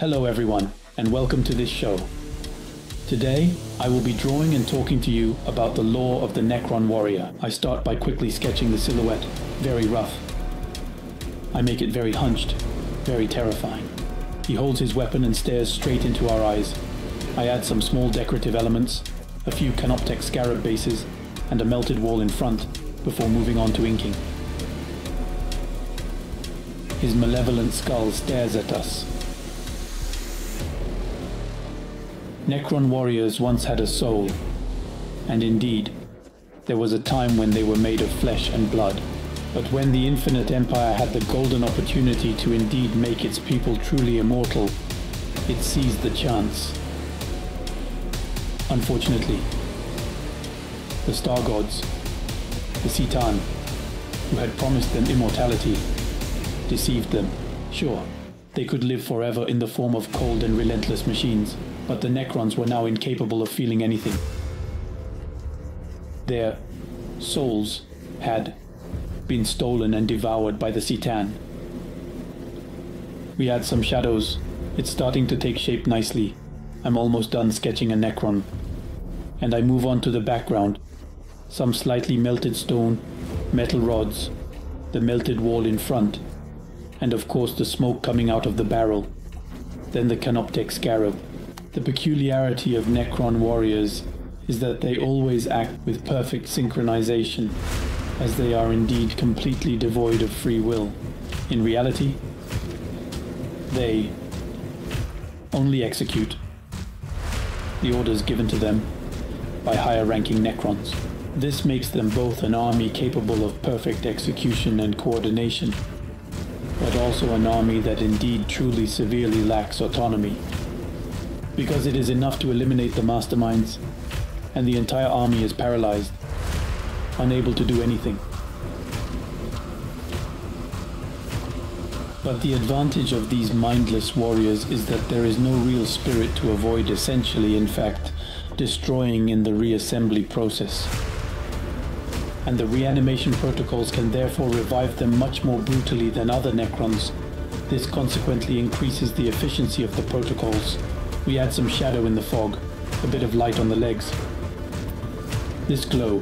Hello everyone, and welcome to this show. Today, I will be drawing and talking to you about the lore of the Necron warrior. I start by quickly sketching the silhouette, very rough. I make it very hunched, very terrifying. He holds his weapon and stares straight into our eyes. I add some small decorative elements, a few canoptek scarab bases, and a melted wall in front, before moving on to inking. His malevolent skull stares at us. Necron warriors once had a soul, and indeed, there was a time when they were made of flesh and blood. But when the Infinite Empire had the golden opportunity to indeed make its people truly immortal, it seized the chance. Unfortunately, the Star Gods, the Citan, who had promised them immortality, deceived them. Sure, they could live forever in the form of cold and relentless machines, but the Necrons were now incapable of feeling anything. Their souls had been stolen and devoured by the Citan. We add some shadows. It's starting to take shape nicely. I'm almost done sketching a Necron. And I move on to the background. Some slightly melted stone, metal rods, the melted wall in front, and of course the smoke coming out of the barrel. Then the canoptek scarab. The peculiarity of Necron warriors is that they always act with perfect synchronization, as they are indeed completely devoid of free will. In reality, they only execute the orders given to them by higher-ranking Necrons. This makes them both an army capable of perfect execution and coordination, but also an army that indeed truly severely lacks autonomy. Because it is enough to eliminate the masterminds, and the entire army is paralyzed, unable to do anything. But the advantage of these mindless warriors is that there is no real spirit to avoid, essentially, in fact, destroying in the reassembly process. And the reanimation protocols can therefore revive them much more brutally than other Necrons. This consequently increases the efficiency of the protocols. We add some shadow in the fog, a bit of light on the legs. This glow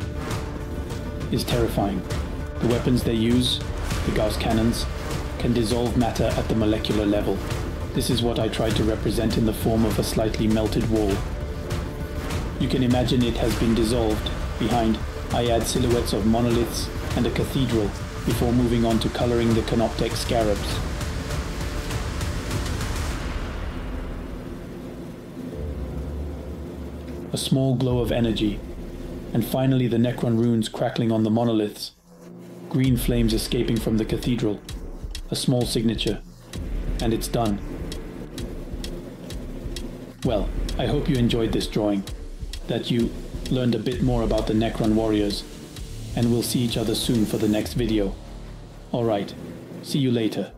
is terrifying. The weapons they use, the Gauss cannons, can dissolve matter at the molecular level. This is what I tried to represent in the form of a slightly melted wall. You can imagine it has been dissolved. Behind, I add silhouettes of monoliths and a cathedral before moving on to coloring the canoptek scarabs. A small glow of energy, and finally the Necron runes crackling on the monoliths, green flames escaping from the cathedral, a small signature, and it's done. Well, I hope you enjoyed this drawing, that you learned a bit more about the Necron warriors, and we'll see each other soon for the next video. Alright, see you later.